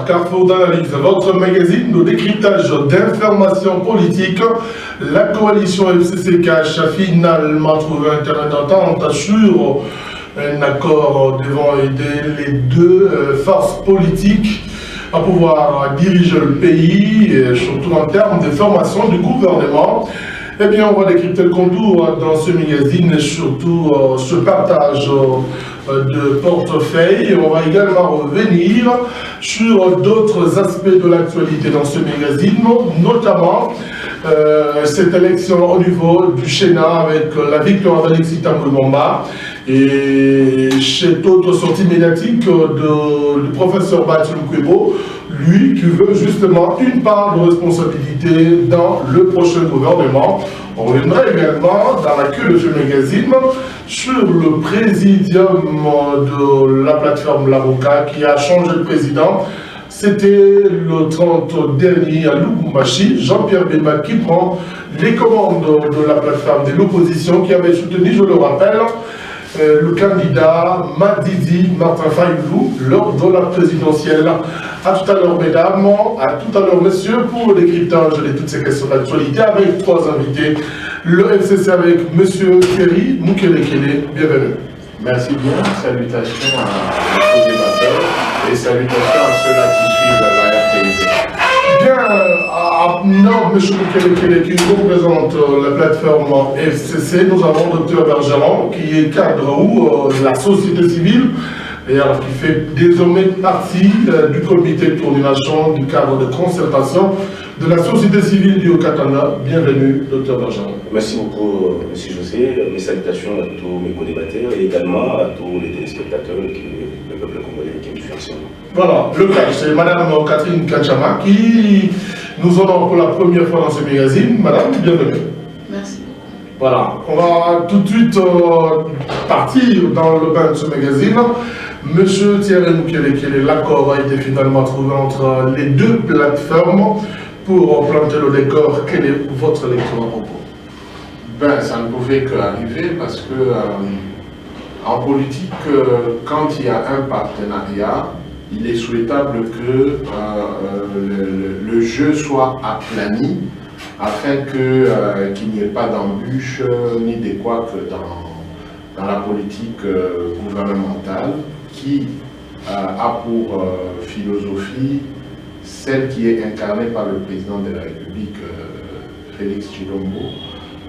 Carrefour d'analyse, votre magazine de décryptage d'informations politiques. La coalition FCC a finalement trouvé un terrain d'entente sur un accord devant aider les deux forces politiques à pouvoir diriger le pays, et surtout en termes de formation du gouvernement. Eh bien, on va décrypter le contour dans ce magazine et surtout ce partage de portefeuille. On va également revenir sur d'autres aspects de l'actualité dans ce magazine, notamment cette élection au niveau du Sénat avec la victoire d'Alexis Thambwe Mwamba et cette autre sortie médiatique du professeur Bathilde Kwebo, lui qui veut justement une part de responsabilité dans le prochain gouvernement. On reviendra également dans la queue de ce magazine sur le présidium de la plateforme L'Avocat qui a changé de président. C'était le 30 dernier à Lubumbashi, Jean-Pierre Bemba qui prend les commandes de la plateforme de l'opposition qui avait soutenu, je le rappelle, le candidat Madidi Martin Fayulu lors de la présidentielle. À tout à l'heure, mesdames, à tout à l'heure, messieurs, pour le décryptage de toutes ces questions d'actualité avec trois invités. Le FCC avec monsieur Thierry Mukelekele. Bienvenue. Merci bien. Salutations à nos débatteurs et salutations à ceux-là qui suivent la RTI. Bien, non, monsieur Mukelekele qui représente la plateforme FCC, nous avons Dr Bergeron qui est cadre ou la société civile et alors qui fait désormais partie du comité de coordination du cadre de concertation de la société civile du Haut-Katanga. Bienvenue, Dr Bergeron. Merci beaucoup, monsieur José. Mes salutations à tous mes co-débatteurs et également à tous les téléspectateurs et le peuple congolais qui me suit ensemble. Voilà, le cas, c'est Madame Catherine Kachama qui nous honore pour la première fois dans ce magazine. Madame, bienvenue. Merci. Voilà, on va tout de suite partir dans le bain de ce magazine. Monsieur Thierry Mukelekele, l'accord a été finalement trouvé entre les deux plateformes pour planter le décor. Quelle est votre lecture à propos? Ben, ça ne pouvait qu'arriver parce que en politique, quand il y a un partenariat, il est souhaitable que le jeu soit aplani afin qu'il n'y ait pas d'embûches ni de quoi que dans la politique gouvernementale qui a pour philosophie celle qui est incarnée par le président de la République, Félix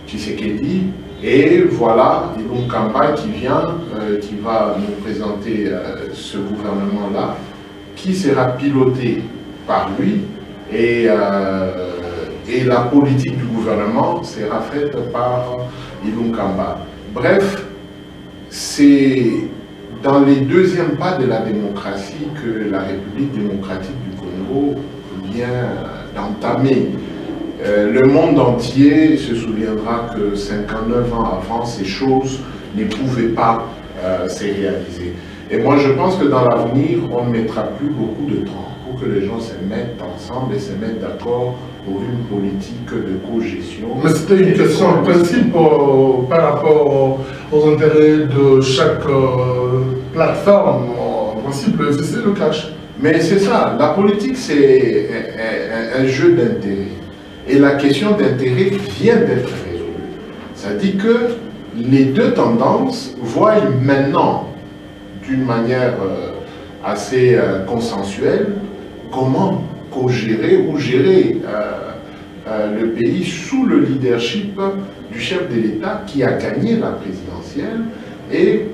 Tshisekedi. Et voilà, Ilunga Kamba qui va nous présenter ce gouvernement-là, qui sera piloté par lui, et la politique du gouvernement sera faite par Ilunga Kamba. Bref, c'est dans les deuxièmes pas de la démocratie que la République démocratique du Congo vient d'entamer. Le monde entier se souviendra que 59 ans avant, ces choses ne pouvaient pas se réaliser. Et moi, je pense que dans l'avenir, on ne mettra plus beaucoup de temps pour que les gens se mettent ensemble et se mettent d'accord pour une politique de cogestion. Mais c'était une question de principe par rapport aux intérêts de chaque plateforme. En principe, le FCC le cache. Mais c'est ça, la politique, c'est un jeu d'intérêt. Et la question d'intérêt vient d'être résolue. Ça dit que les deux tendances voient maintenant, d'une manière assez consensuelle, comment co-gérer ou gérer le pays sous le leadership du chef de l'État qui a gagné la présidentielle et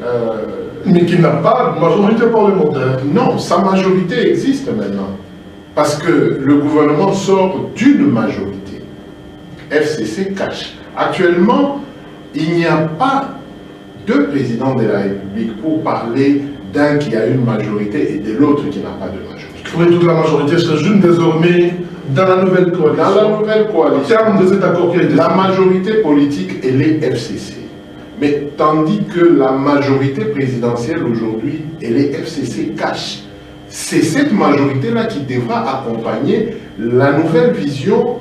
mais qui n'a pas de majorité parlementaire. Non, sa majorité existe maintenant. Parce que le gouvernement sort d'une majorité. FCC cache. Actuellement, il n'y a pas deux présidents de la République pour parler d'un qui a une majorité et de l'autre qui n'a pas de majorité. Oui, toute la majorité se joue désormais dans la nouvelle coalition. Dans la nouvelle coalition. En termes de cet accord qui a été la majorité politique, elle est FCC. Mais tandis que la majorité présidentielle aujourd'hui, elle est FCC cache. C'est cette majorité-là qui devra accompagner la nouvelle vision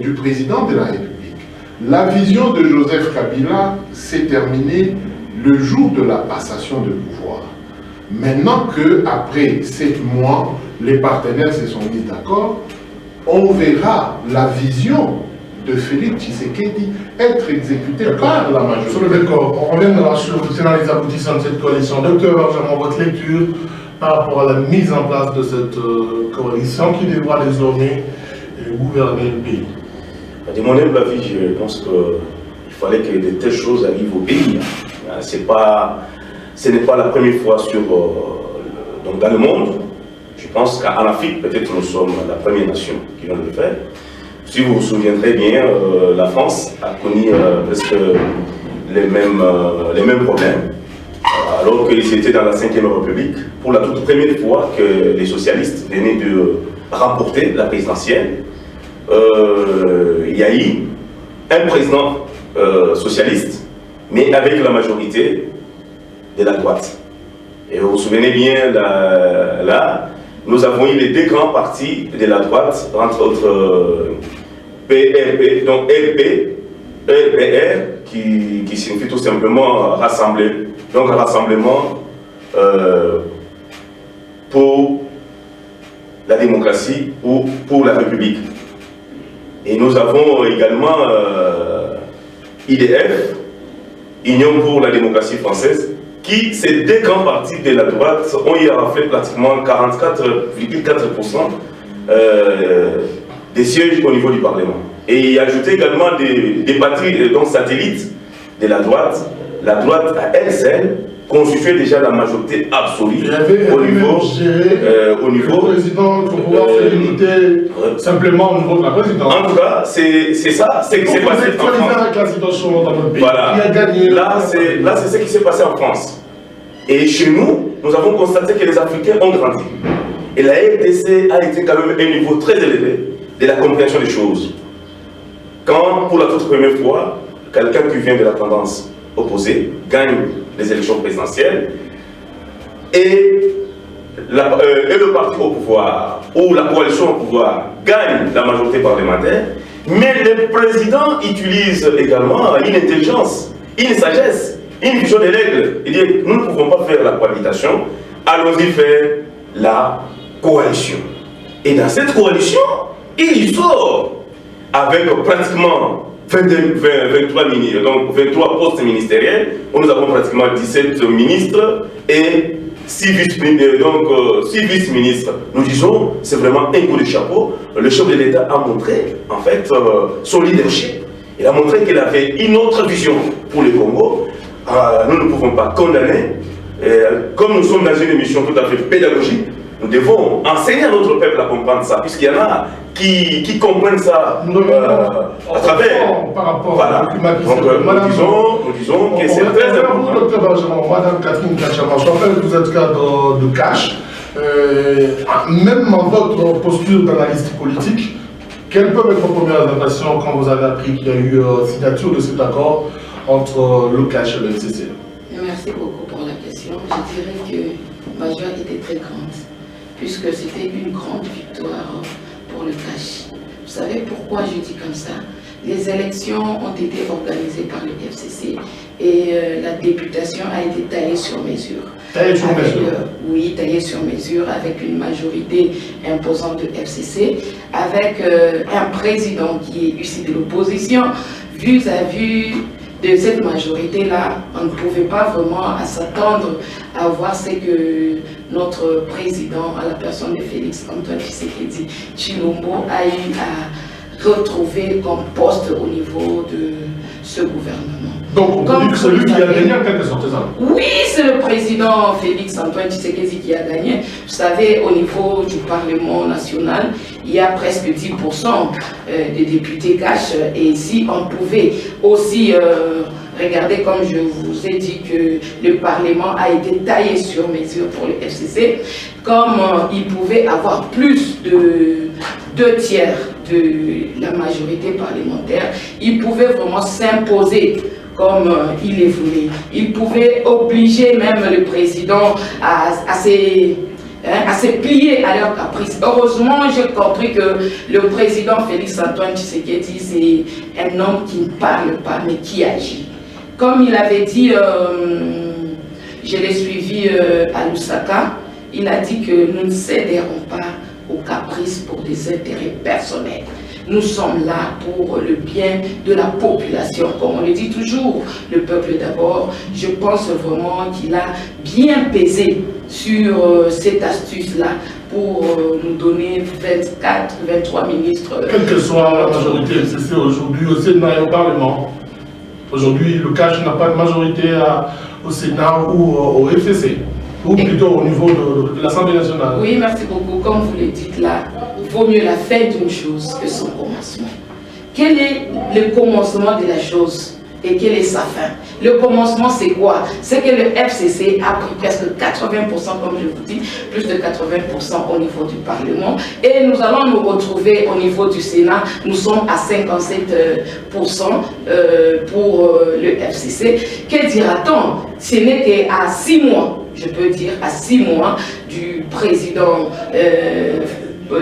du président de la République. La vision de Joseph Kabila s'est terminée le jour de la passation de pouvoir. Maintenant qu'après 7 mois, les partenaires se sont mis d'accord, on verra la vision de Félix Tshisekedi être exécuté par la majorité. Sur le décor, on revient sur les aboutissants de cette coalition. Docteur, j'aimerais votre lecture par rapport à la mise en place de cette coalition qui devra désormais gouverner le pays. De mon humble avis, je pense qu'il fallait que de telles choses arrivent au pays. Ce n'est pas la première fois donc dans le monde. Je pense qu'en Afrique, peut-être nous sommes la première nation qui vient de le faire. Si vous vous souviendrez bien, la France a connu presque les mêmes problèmes. Alors qu'ils étaient dans la 5e République, pour la toute première fois que les socialistes venaient de remporter la présidentielle, il y a eu un président socialiste, mais avec la majorité de la droite. Et vous vous souvenez bien, là, nous avons eu les 2 grands partis de la droite, entre autres PRP, donc LPR, qui signifie tout simplement rassembler. Donc un rassemblement pour la démocratie ou pour la République. Et nous avons également IDF, Union pour la démocratie française, qui, ces 2 grands partis de la droite, ont eu à rafler pratiquement 44,4% des sièges au niveau du Parlement. Et il a ajouté également des partis donc satellites de la droite. La droite, à elle seule, constituait déjà la majorité absolue au niveau le président pour pouvoir se limiter simplement au niveau de la présidence. En tout cas, c'est ça, c'est ce qui s'est passé en France. Avec la situation dans notre pays. Voilà. Qui a gagné. Là, c'est ce qui s'est passé en France. Et chez nous, nous avons constaté que les Africains ont grandi. Et la RDC a été quand même un niveau très élevé de la compréhension des choses. Quand, pour la toute première fois, quelqu'un qui vient de la tendance opposée gagne les élections présidentielles et le parti au pouvoir ou la coalition au pouvoir gagne la majorité parlementaire, mais le président utilise également une intelligence, une sagesse, une vision des règles. Il dit, nous ne pouvons pas faire la cohabitation, allons-y faire la coalition. Et dans cette coalition, il sort avec pratiquement 23 postes ministériels, où nous avons pratiquement 17 ministres et 6 vice-ministres. Nous disons, c'est vraiment un coup de chapeau. Le chef de l'État a montré, en fait, son leadership. Il a montré qu'il avait une autre vision pour le Congo. Nous ne pouvons pas condamner. Comme nous sommes dans une émission tout à fait pédagogique, nous devons enseigner à notre peuple à comprendre ça, puisqu'il y en a qui comprennent ça à travers. Par rapport voilà. à Donc, nous disons que c'est très important. Docteur Benjamin, Madame Catherine Kachama, je rappelle que vous êtes cadre de CASH. Même en votre posture d'analyste politique, quelles peuvent être vos premières impressions quand vous avez appris qu'il y a eu signature de cet accord entre le CASH et le FCC? Merci beaucoup pour la question. Je dirais que ma joie était très grande, puisque c'était une grande victoire pour le CASH. Vous savez pourquoi je dis comme ça? Les élections ont été organisées par le FCC et la députation a été taillée sur mesure. Taillée sur mesure? Oui, taillée sur mesure, avec une majorité imposante de FCC, avec un président qui est issu de l'opposition, vis-à-vis de cette majorité-là. On ne pouvait pas vraiment s'attendre à voir ce que notre président, à la personne de Félix Antoine Tshisekedi Tshilombo, a eu à retrouver comme poste au niveau de ce gouvernement. Donc, on dit que celui qui a gagné en quelque sorte, c'est ça? Oui, c'est le président Félix Antoine Tshisekedi qui a gagné. Vous savez, au niveau du Parlement national, il y a presque 10% des députés CASH. Et si on pouvait aussi regardez, comme je vous ai dit, que le Parlement a été taillé sur mesure pour le FCC, comme il pouvait avoir plus de 2 tiers de la majorité parlementaire, il pouvait vraiment s'imposer comme il le voulait. Il pouvait obliger même le président à se plier à leur caprice. Heureusement, j'ai compris que le président Félix Antoine Tshisekedi, c'est un homme qui ne parle pas, mais qui agit. Comme il avait dit, je l'ai suivi à Lusaka, il a dit que nous ne céderons pas aux caprices pour des intérêts personnels. Nous sommes là pour le bien de la population, comme on le dit toujours, le peuple d'abord. Je pense vraiment qu'il a bien pesé sur cette astuce-là pour nous donner 24, 23 ministres. Quelle que soit la majorité FCC aujourd'hui au Sénat et au Parlement, aujourd'hui le CACH n'a pas de majorité au Sénat ou au FCC, ou plutôt au niveau de l'Assemblée nationale. Oui, merci beaucoup. Comme vous le dites là, il vaut mieux la fin d'une chose que son commencement. Quel est le commencement de la chose et quelle est sa fin? Le commencement, c'est quoi? C'est que le FCC a pris presque 80%, comme je vous dis, plus de 80% au niveau du Parlement. Et nous allons nous retrouver au niveau du Sénat. Nous sommes à 57% pour le FCC. Que dira-t-on? Ce n'est qu'à 6 mois, je peux dire, à 6 mois du président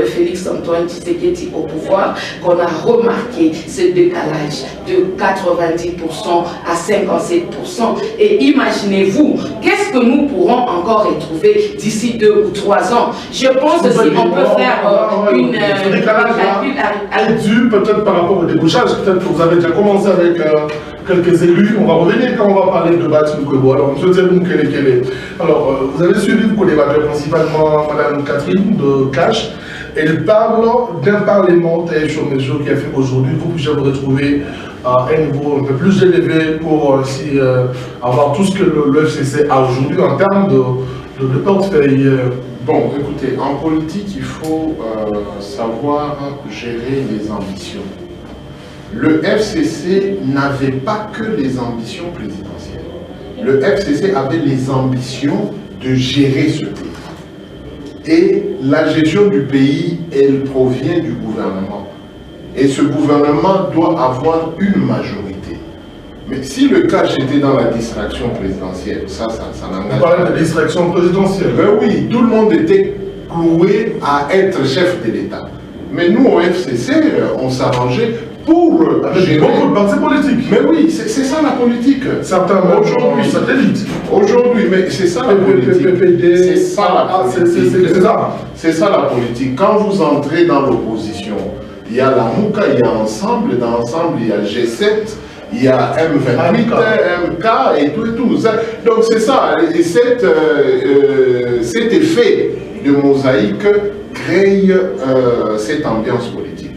Félix Antoine Tshisekedi au pouvoir, qu'on a remarqué ce décalage de 90% à 57%. Et imaginez-vous, qu'est-ce que nous pourrons encore retrouver d'ici 2 ou 3 ans? Je pense que si on peut faire une décalage est dû peut-être par rapport au débouchage. Peut-être que vous avez déjà commencé avec quelques élus. On va revenir quand on va parler de Bati Mkwebo. Alors, M. Zebou Mkelekele. Alors, vous avez suivi le co-débatteur, principalement Mme Catherine de CACH. Elle parle d'un parlementaire sur mesure qui a fait qu'aujourd'hui, vous puissiez vous retrouver à un niveau un peu plus élevé pour aussi avoir tout ce que le FCC a aujourd'hui en termes de portefeuille. Bon, écoutez, en politique, il faut savoir gérer les ambitions. Le FCC n'avait pas que les ambitions présidentielles. Le FCC avait les ambitions de gérer ce pays. Et la gestion du pays, elle provient du gouvernement. Et ce gouvernement doit avoir une majorité. Mais si le CACH était dans la distraction présidentielle, ça n'engage pas. On parle de distraction présidentielle. Ben oui, tout le monde était cloué à être chef de l'État. Mais nous, au FCC, on s'arrangeait pour gérer... Beaucoup de partis politiques. Mais oui, c'est ça la politique. Certains aujourd'hui satellites. Aujourd'hui, mais c'est ça la politique. C'est ça la politique. C'est ça la politique. Quand vous entrez dans l'opposition, il y a la MOUCA, il y a Ensemble, dans Ensemble, il y a G7, il y a M28, MK et tout et tout. Donc c'est ça. Et cet effet de mosaïque crée cette ambiance politique.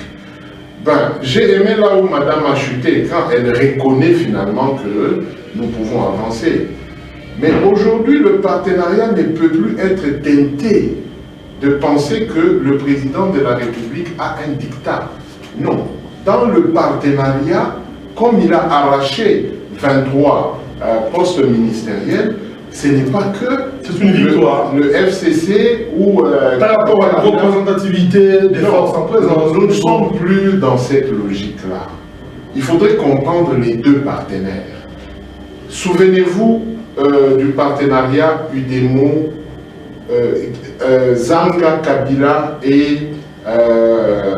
Ben, j'ai aimé là où Madame a chuté, quand elle reconnaît finalement que nous pouvons avancer. Mais aujourd'hui, le partenariat ne peut plus être teinté de penser que le président de la République a un dictat. Non. Dans le partenariat, comme il a arraché 23 postes ministériels, ce n'est pas que c'est une victoire. Le FCC ou... par rapport à la représentativité des forces en présence. Nous ne sommes plus dans cette logique-là. Il faudrait comprendre les deux partenaires. Souvenez-vous du partenariat UDEMO, Zanga Kabila et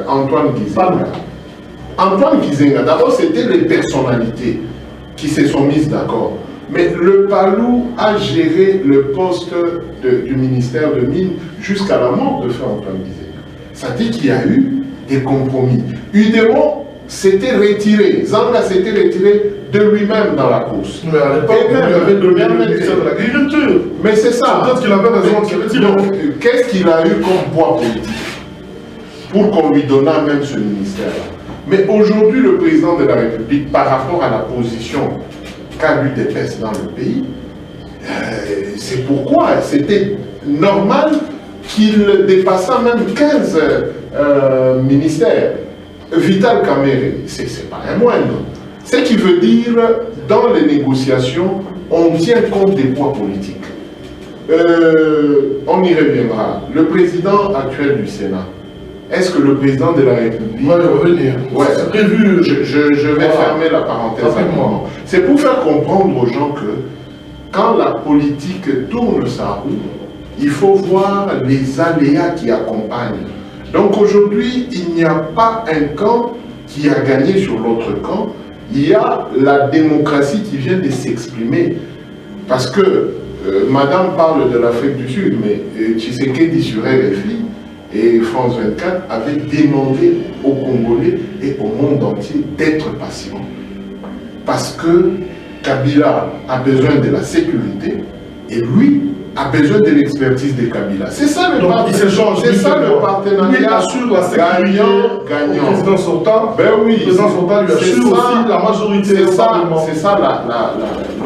Antoine Gizenga. Antoine Gizenga, d'abord c'était les personnalités qui se sont mises d'accord. Mais le Palou a géré le poste du ministère de Mines jusqu'à la mort de Frère Antoine Gizenga. Ça dit qu'il y a eu des compromis. UDEMO s'était retiré, Zanga s'était retiré de lui-même dans la course. Mais à l'époque, il avait donné le ministère de l'Agriculture. Mais c'est ça. Peut-être qu'il avait raison de se retirer. Qu'est-ce qu'il a eu comme poids politique pour qu'on lui donnât même ce ministère-là? Mais aujourd'hui, le président de la République, par rapport à la position qu'a l'UDPS dans le pays, c'est pourquoi c'était normal qu'il dépassât même 15 ministères. Vital Kamerhe, c'est pas un moindre. Ce qui veut dire, dans les négociations, on tient compte des poids politiques. On y reviendra. Le président actuel du Sénat, est-ce que le président de la République... va revenir. Ouais, c'est prévu. Je vais fermer la parenthèse. C'est pour faire comprendre aux gens que quand la politique tourne sa roue, il faut voir les aléas qui accompagnent. Donc aujourd'hui, il n'y a pas un camp qui a gagné sur l'autre camp. Il y a la démocratie qui vient de s'exprimer. Parce que Madame parle de l'Afrique du Sud, mais Tshisekedi sur RFI et France 24 avait demandé aux Congolais et au monde entier d'être patients. Parce que Kabila a besoin de la sécurité et lui a besoin de l'expertise de Kabila. C'est ça le partenariat assure la sécurité gagnant. Au président sortant, ben oui, le président sortant lui assure aussi la majorité. C'est ça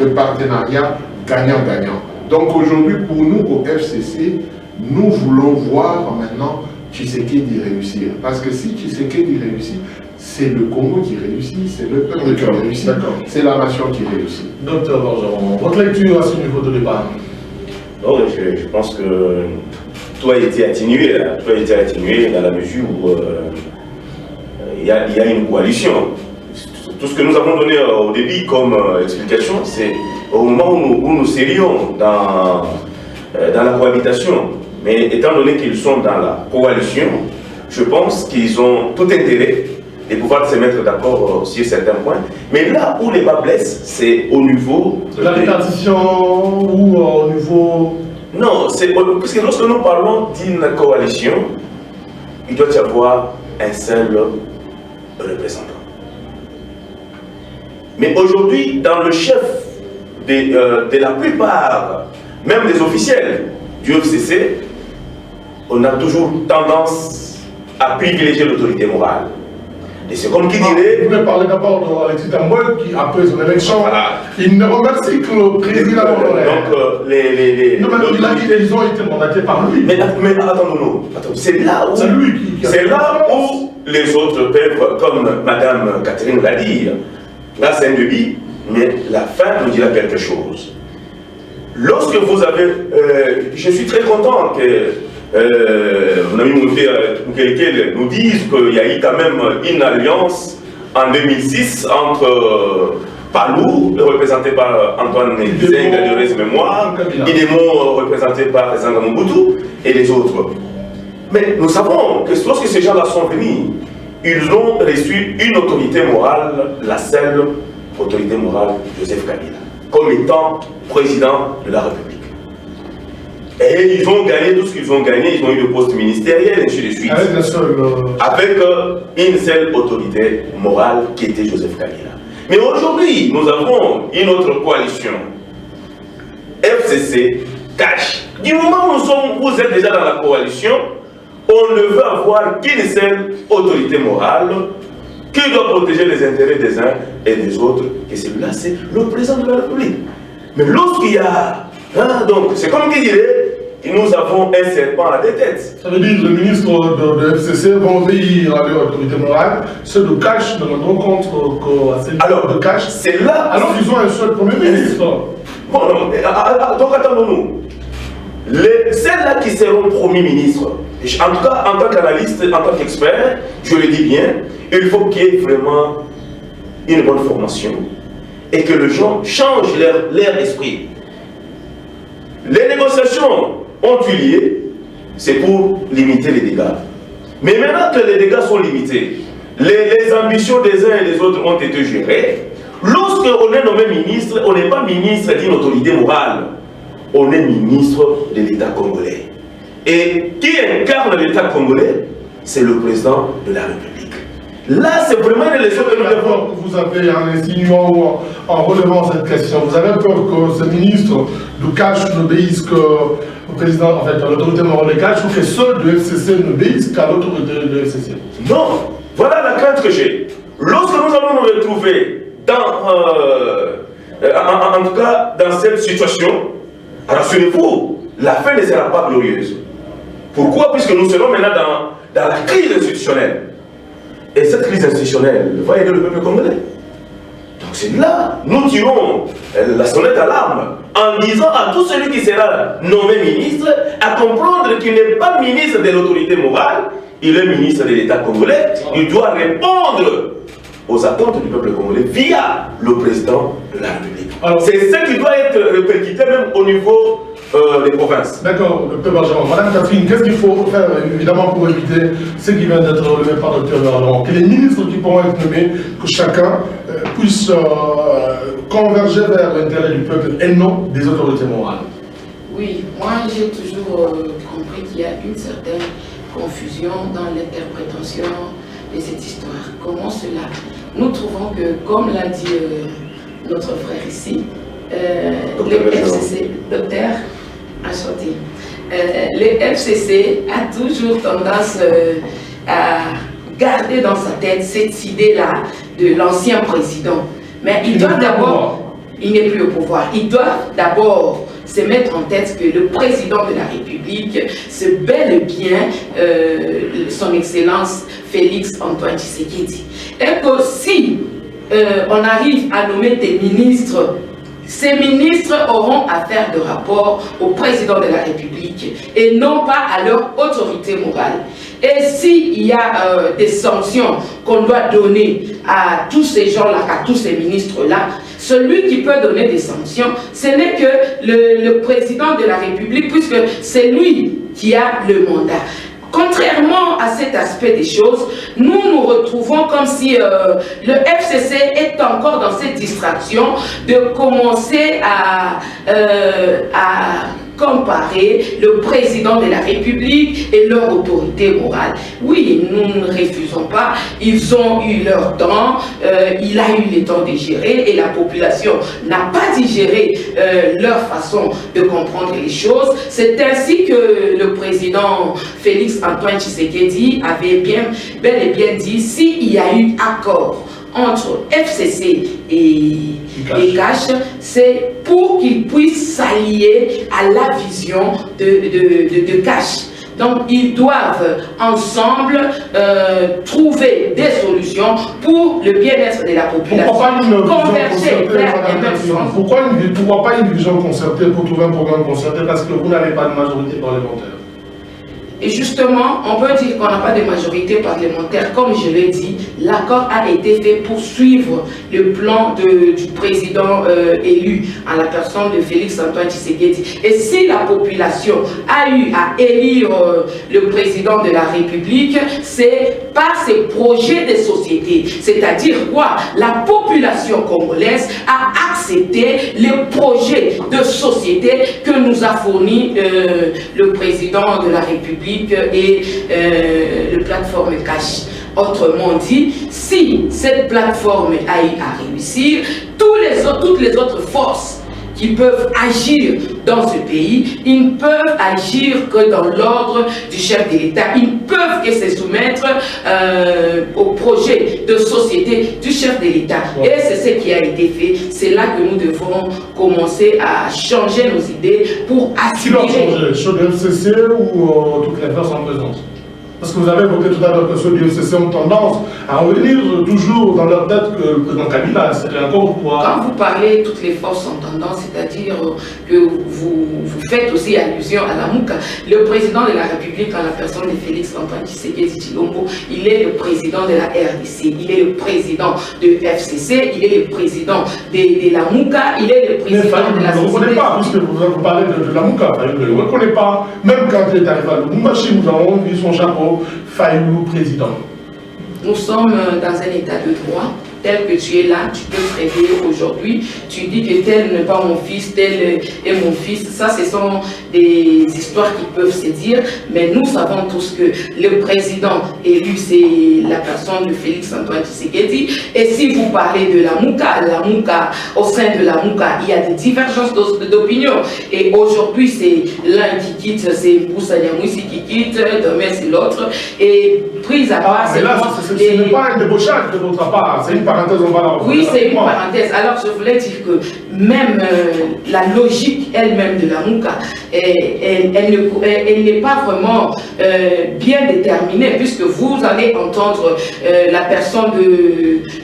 le partenariat gagnant-gagnant. Donc aujourd'hui, pour nous au FCC, nous voulons voir maintenant Tshisekedi réussir. Parce que si Tshisekedi réussit, c'est le Congo qui réussit, c'est le peuple qui réussit, c'est la nation qui réussit. Docteur Bergeron, votre lecture à ce niveau de débat? Non, je pense que tout a été atténué, là. Tout a été atténué dans la mesure où il y a une coalition. Tout ce que nous avons donné au début comme explication, c'est au moment où nous serions dans la cohabitation. Mais étant donné qu'ils sont dans la coalition, je pense qu'ils ont tout intérêt de pouvoir se mettre d'accord sur certains points. Mais là où les bas blessent, c'est au niveau de la répartition ou au niveau... Non, parce que lorsque nous parlons d'une coalition, il doit y avoir un seul représentant. Mais aujourd'hui, dans le chef de la plupart, même des officiels du FCC, on a toujours tendance à privilégier l'autorité morale. Et c'est comme qui dirait... Vous pouvez parler d'abord d'Alexis Tambol qui, après son élection, voilà, il ne remercie que le président. Donc, ils ont été mandatés par lui. Mais attendons-nous. C'est là où les autres peuvent, comme Madame Catherine l'a dit, là c'est un débit, mais la fin nous dira quelque chose. Lorsque vous avez... je suis très content que mon ami Moukele nous dise qu'il y a eu quand même une alliance en 2006 entre Palou, représenté par Antoine Dizengue de mémoire, Idemo, représenté par Zanga Mobutu, et les autres. Mais nous savons que lorsque ces gens-là sont venus, ils ont reçu une autorité morale, la seule autorité morale, Joseph Kabila, comme étant président de la République. Et ils ont gagné tout ce qu'ils ont gagné, ils ont eu le poste ministériel, et ainsi de suite. Avec une seule autorité morale qui était Joseph Kabila. Mais aujourd'hui, nous avons une autre coalition. FCC, cash. Du moment où vous êtes déjà dans la coalition, on ne veut avoir qu'une seule autorité morale qui doit protéger les intérêts des uns et des autres. Et celui-là, c'est le président de la République. Mais lorsqu'il y a... donc, c'est comme qui dirait, nous avons un serpent à deux têtes. Ça veut dire que le ministre de FCC va obéir à l'autorité morale. Ceux de cash ne rendront compte qu'à celle de cash. C'est là... Alors qu'ils ont un seul premier ministre. Bon, non, donc attendons-nous. Celles-là qui seront premiers ministres, en tout cas en tant qu'analyste, en tant qu'expert, je le dis bien, il faut qu'il y ait vraiment une bonne formation et que les gens changent leur esprit. Les négociations ont eu lieu, c'est pour limiter les dégâts. Mais maintenant que les dégâts sont limités, les ambitions des uns et des autres ont été gérées. Lorsqu'on est nommé ministre, on n'est pas ministre d'une autorité morale. On est ministre de l'État congolais. Et qui incarne l'État congolais? C'est le président de la République. Là, c'est vraiment une leçon que nous devons... Vous avez, en insinuant ou en relevant cette question, vous avez peur que ce ministre de cash n'obéisse qu'au président, en fait, à l'autorité morale de cash, ou que ceux de FCC n'obéissent qu'à l'autorité de FCC? Non, voilà la crainte que j'ai. Lorsque nous allons nous retrouver dans, en tout cas, dans cette situation, rassurez-vous, la fin ne sera pas glorieuse. Pourquoi? Puisque nous serons maintenant dans la crise institutionnelle. Et cette crise institutionnelle va aider le peuple congolais. Donc c'est là, nous tirons la sonnette à l'alarme en disant à tout celui qui sera nommé ministre à comprendre qu'il n'est pas ministre de l'autorité morale, il est ministre de l'État congolais. Il doit répondre aux attentes du peuple congolais via le président de la République. C'est ce qui doit être répercuté même au niveau des provinces. D'accord, Dr Bergeron. Madame Catherine, qu'est-ce qu'il faut faire évidemment pour éviter ce qui vient d'être relevé par Dr Bergeron? Que les ministres qui pourront être nommés, que chacun puisse converger vers l'intérêt du peuple et non des autorités morales. j'ai toujours compris qu'il y a une certaine confusion dans l'interprétation de cette histoire. Comment cela? Nous trouvons que, comme l'a dit notre frère ici, le FCC, docteur, enchanté, le FCC a toujours tendance à garder dans sa tête cette idée-là de l'ancien président. Mais il doit d'abord, il n'est plus au pouvoir, il doit d'abord se mettre en tête que le président de la République, c'est bel et bien son Excellence Félix Antoine Tshisekedi. Et que si on arrive à nommer des ministres, ces ministres auront à faire de rapport au président de la République et non pas à leur autorité morale. Et s'il y a des sanctions qu'on doit donner à tous ces gens-là, à tous ces ministres-là, celui qui peut donner des sanctions, ce n'est que le président de la République, puisque c'est lui qui a le mandat. Contrairement à cet aspect des choses, nous nous retrouvons comme si le FCC est encore dans cette distraction de commencer à comparer le président de la République et leur autorité morale. Oui, nous ne refusons pas, ils ont eu leur temps, il a eu le temps de gérer et la population n'a pas digéré leur façon de comprendre les choses. C'est ainsi que le président Félix Antoine Tshisekedi avait bel et bien dit, s'il y a eu accord entre FCC et Cash, c'est pour qu'ils puissent s'allier à la vision de Cash. Donc, ils doivent ensemble trouver des solutions pour le bien-être de la population. Converger vers un même sens. Pourquoi pas une vision concertée pour trouver un programme concerté? Parce que vous n'avez pas de majorité parlementaire. Et justement, on peut dire qu'on n'a pas de majorité parlementaire. Comme je l'ai dit, l'accord a été fait pour suivre le plan du président élu en la personne de Félix Antoine Tshisekedi. Et si la population a eu à élire le président de la République, c'est par ses projets de société. C'est-à-dire quoi? La population congolaise a accepté les projets de société que nous a fournis le président de la République et le plateforme Cash. Autrement dit, si cette plateforme a eu à réussir, toutes les autres forces qui peuvent agir dans ce pays, ils ne peuvent agir que dans l'ordre du chef de l'État. Ils ne peuvent que se soumettre au projet de société du chef de l'État. Et c'est ce qui a été fait. C'est là que nous devons commencer à changer nos idées pour aspirer. Qui doit changer? Ceux de FCC ou toutes les forces en présence? Parce que vous avez évoqué tout à l'heure que ceux du FCC ont tendance à revenir toujours dans leur tête que le président Kabila, c'était encore au pouvoir. Quand vous parlez toutes les forces en tendance, c'est-à-dire que vous faites aussi allusion à la Mouka, le président de la République, en la personne de Félix Antoine Tshisekedi Tshilombo, il est le président de la RDC, il est le président de FCC, il est le président de la Mouka, il est le président de la société. Vous ne reconnaissez pas, puisque vous parlez de la Mouka, vous ne le reconnaissez pas. Même quand il est arrivé à Lubumbashi, nous avons vu son chapeau. Fayoulou président. Nous sommes dans un état de droit. Tel que tu es là, tu peux te réveiller aujourd'hui, tu dis que tel n'est pas mon fils, tel est mon fils. Ça, ce sont des histoires qui peuvent se dire, mais nous savons tous que le président élu, c'est la personne de Félix Antoine Tshisekedi. Et si vous parlez de la Mouka, au sein de la Mouka, il y a des divergences d'opinion. Et aujourd'hui, c'est l'un qui quitte, c'est Moussa Nyamouissi qui quitte, demain c'est l'autre. Et prise à part, ce n'est pas un débauchage de votre part, c'est une parenthèse, on va la reprendre. Oui, c'est une parenthèse. Alors, je voulais dire que même la logique elle-même de la Mouka, elle n'est pas vraiment bien déterminée, puisque vous allez entendre la personne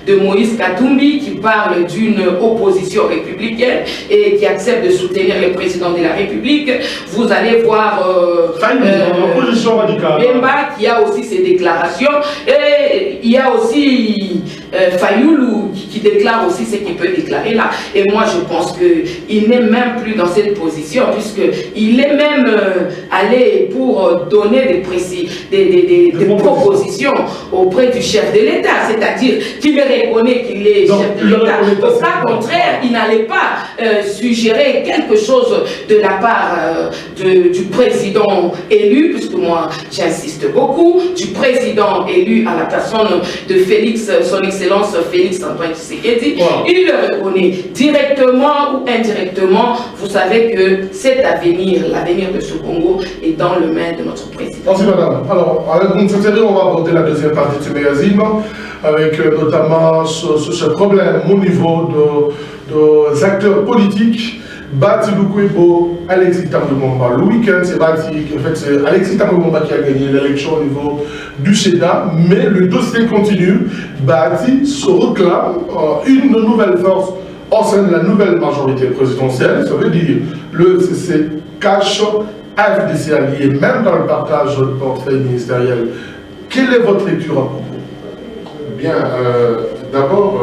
de Moïse Katumbi qui parle d'une opposition républicaine et qui accepte de soutenir le président de la République. Vous allez voir l'opposition radicale. Bemba qui a aussi ses déclarations, et il y a aussi Fayoulou qui déclare aussi ce qu'il peut déclarer là. Et moi, je pense qu'il n'est même plus dans cette position, puisqu'il est même allé pour donner des propositions auprès du chef de l'État, c'est-à-dire qu'il reconnaît qu'il est chef de l'État. Au cas contraire, il n'allait pas suggérer quelque chose de la part du président élu, puisque moi, j'insiste beaucoup, du président élu à la personne de Félix, son Excellence Félix Antoine Tshisekedi. Wow. Il le reconnaît directement ou indirectement. Vous savez que cet avenir, l'avenir de ce Congo, est dans le main de notre président. Merci madame. Alors, avec une série, on va aborder la deuxième partie de ce magazine, avec notamment ce problème au niveau des acteurs politiques. Bati Lukwebo, Alexis Tambemomba. Le week-end, c'est Alexis Tambemomba qui a gagné l'élection au niveau du Sénat, mais le dossier continue. Bati se réclame une nouvelle force au sein de la nouvelle majorité présidentielle. Ça veut dire le FCC cache AFDC allié, même dans le partage de portefeuille ministériel. Quelle est votre lecture à propos? Bien, d'abord,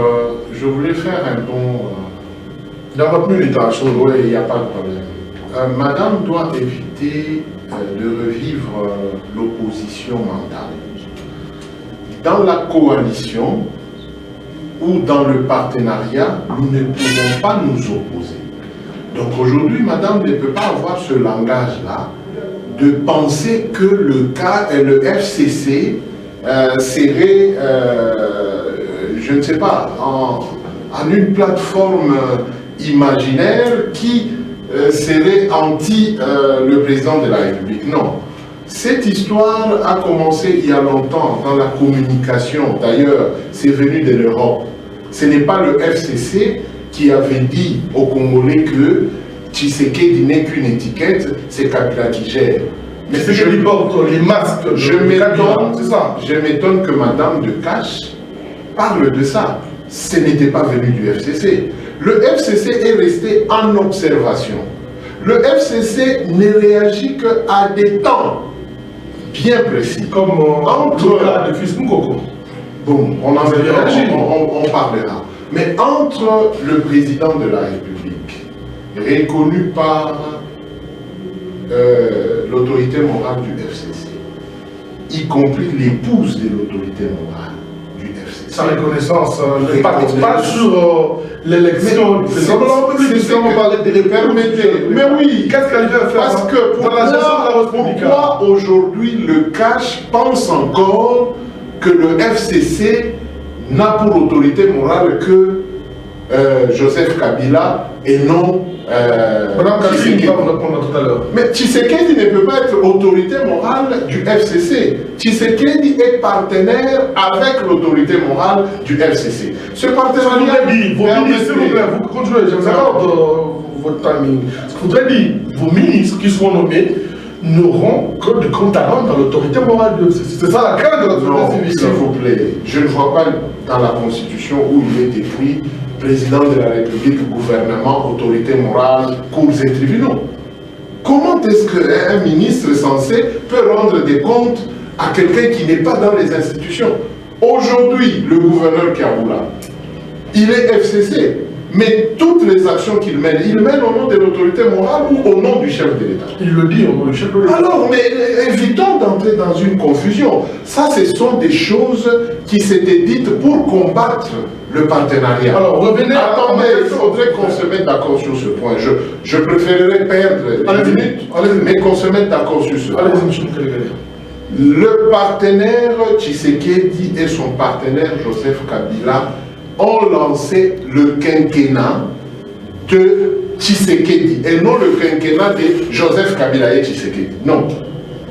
je voulais faire un bon... Dans votre militation, oui, il n'y a pas de problème. Madame doit éviter de revivre l'opposition mentale. Dans la coalition ou dans le partenariat, nous ne pouvons pas nous opposer. Donc aujourd'hui, Madame ne peut pas avoir ce langage-là de penser que le FCC serait, je ne sais pas, en une plateforme imaginaire qui serait anti le président de la République. Non. Cette histoire a commencé il y a longtemps dans la communication. D'ailleurs, c'est venu de l'Europe. Ce n'est pas le FCC qui avait dit aux Congolais que Tshisekedi n'est qu'une étiquette, c'est Kabila qui gère. Mais c'est que porte les masques. Je m'étonne que Madame de Cache parle de ça. Ce n'était pas venu du FCC. Le FCC est resté en observation. Le FCC ne réagit qu'à des temps bien précis. Comme entre le fils Mukoko. Bon, on parlera. Mais entre le président de la République, reconnu par l'autorité morale du FCC, y compris l'épouse de l'autorité morale du FCC. Sa reconnaissance ne parle pas sur l'élection du président de la République. Mais oui, qu'est-ce qu'elle vient faire? Parce que pourquoi aujourd'hui le CACH pense encore que le FCC n'a pour autorité morale que Joseph Kabila et non Tshisekedi. Mais Tshisekedi ne peut pas être autorité morale du FCC. Tshisekedi est partenaire avec l'autorité morale du FCC. Ce partenariat... Vous continuez, j'accorde votre timing. Ce qu'il faudrait dire, vos ministres qui seront nommés n'auront que de compte à rendre dans l'autorité morale du FCC. C'est ça la crainte de la société civile. S'il vous plaît, je ne vois pas dans la Constitution où il est écrit président de la République, gouvernement, autorité morale, cours et tribunaux. Comment est-ce qu'un ministre censé peut rendre des comptes à quelqu'un qui n'est pas dans les institutions? Aujourd'hui, le gouverneur Kiaboula, il est FCC, mais toutes les actions qu'il mène, il mène au nom de l'autorité morale ou au nom du chef de l'État? Il le dit au nom du chef de l'État. Alors, mais évitons d'entrer dans une confusion. Ça, ce sont des choses qui s'étaient dites pour combattre le partenariat. Alors, revenez à... Attendez, il faudrait qu'on se mette d'accord sur ce point. Je préférerais perdre les minutes, mais qu'on se mette d'accord sur ce point. Le partenaire Tshisekedi et son partenaire Joseph Kabila ont lancé le quinquennat de Tshisekedi et non le quinquennat de Joseph Kabila et Tshisekedi. Non.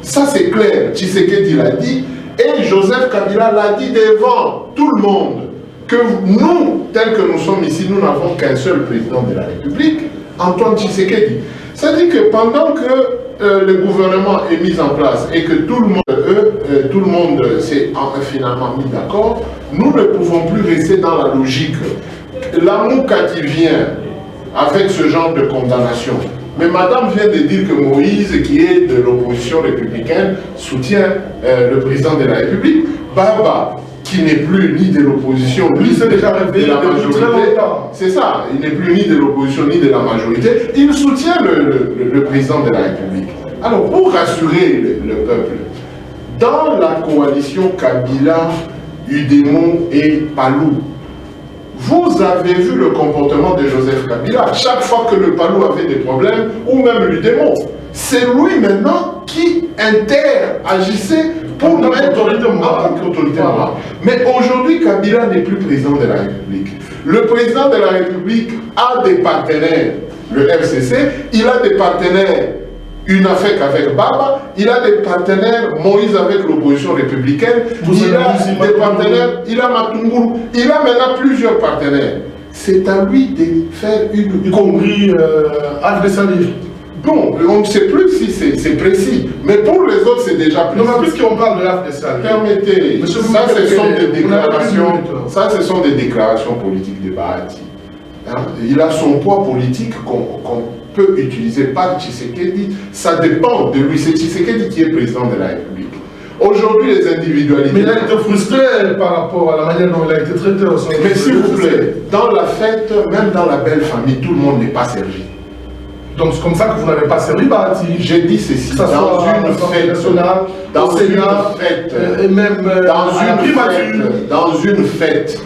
Ça c'est clair. Tshisekedi l'a dit et Joseph Kabila l'a dit devant tout le monde que nous, tels que nous sommes ici, nous n'avons qu'un seul président de la République, Antoine Tshisekedi. C'est-à-dire que pendant que le gouvernement est mis en place et que tout le monde s'est finalement mis d'accord, nous ne pouvons plus rester dans la logique. L'Amouka qui vient avec ce genre de condamnation. Mais madame vient de dire que Moïse, qui est de l'opposition républicaine, soutient le président de la République. Baba, qui n'est plus ni de l'opposition, Lui, c'est déjà réveillé de la depuis très majorité. longtemps. C'est ça, il n'est plus ni de l'opposition ni de la majorité. Il soutient le président de la République. Alors, pour rassurer le peuple, dans la coalition Kabila, Udemo et Palou, vous avez vu le comportement de Joseph Kabila. Chaque fois que le Palou avait des problèmes, ou même l'Udemo, c'est lui maintenant qui interagissait pour mettre l'autorité morale. Mais aujourd'hui, Kabila n'est plus président de la République. Le président de la République a des partenaires, le FCC, il a des partenaires, UNAFEC avec Baba, il a des partenaires, Moïse avec l'opposition républicaine, il a des partenaires, il a Matunguru, il a maintenant plusieurs partenaires. C'est à lui de faire une... Y compris Alde Salih. Bon, on ne sait plus si c'est précis, mais pour les autres, c'est déjà précis. Non, mais puisqu'on parle de l'AF de Salih, permettez, ça, ce sont des déclarations politiques de Bahati. Hein? Il a son poids politique qu'on peut utiliser par Tshisekedi. Ça dépend de lui. C'est Tshisekedi qui est président de la République. Aujourd'hui, les individualités... Mais il a été frustré par rapport à la manière dont il a été traité au sein de... Mais s'il vous plaît, dans la fête, même dans la belle famille, tout le monde n'est pas servi. Donc c'est comme ça que vous n'avez pas servi Bahati. J'ai dit ceci, que ça dans soit une fête nationale, dans au Sénat, une fête, et même dans une fête,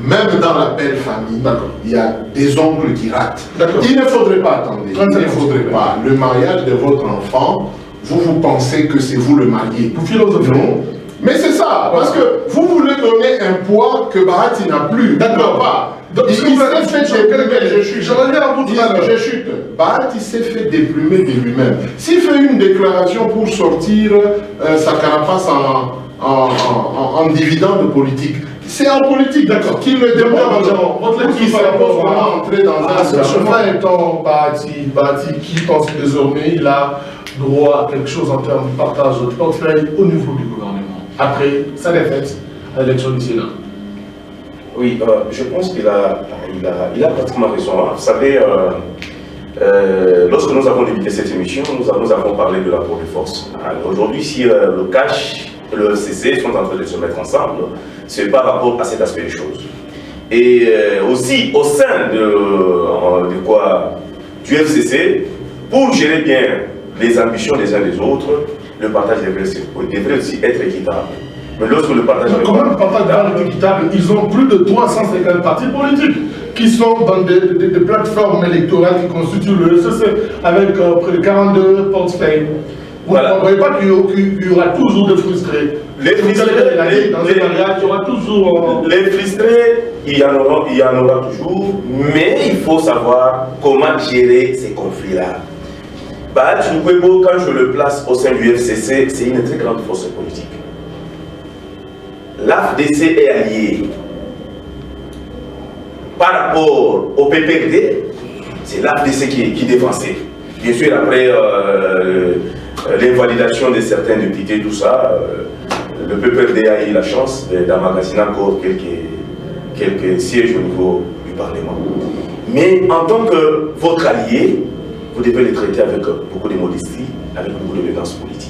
même dans la belle famille, il y a des oncles qui ratent. Il ne faudrait pas attendre, il ne faudrait pas. Le mariage de votre enfant, vous pensez que c'est vous le marié. Vous philosophez. Non. Mais c'est ça, parce que vous voulez donner un poids que Bahati n'a plus. D'accord. Pas. Donc, il s'est fait déplumer, je reviens à vous tout à l'heure. Je chute. Bahati s'est fait déplumer de lui-même. S'il fait une déclaration pour sortir sa carapace en dividende politique, c'est en politique, d'accord, qu'il le demande. Votre lecture par rapport à entrer dans un chemin étant Bahati qui pense que désormais il a droit à quelque chose en termes de partage de portefeuille au niveau du gouvernement, après sa défaite à l'élection du Sénat. Oui, je pense qu'il a pratiquement raison. Hein. Vous savez, lorsque nous avons débuté cette émission, nous avons parlé de l'apport de force. Aujourd'hui, si le CACH et le FCC sont en train de se mettre ensemble, c'est par rapport à cet aspect des choses. Et aussi, au sein du FCC, pour gérer bien les ambitions des uns des autres, le partage devrait aussi être équitable. Mais lorsque le partage... Comment le partage est équitable? Ils ont plus de 350 partis politiques qui sont dans des plateformes électorales qui constituent le FCC avec près de 42 portefeuilles. Vous ne voyez pas qu'il y aura toujours des frustrés. Les frustrés, les frustrés, il y en aura toujours, mais il faut savoir comment gérer ces conflits-là. Bahati Lukwebo, quand je le place au sein du FCC, c'est une très grande force politique. L'AFDC est allié par rapport au PPRD, c'est l'AFDC qui défensait. Bien sûr, après l'invalidation de certains députés, tout ça, le PPRD a eu la chance d'emmagasiner encore quelques sièges au niveau du Parlement. Mais en tant que votre allié, vous devez le traiter avec beaucoup de modestie, avec beaucoup d'élégance politique.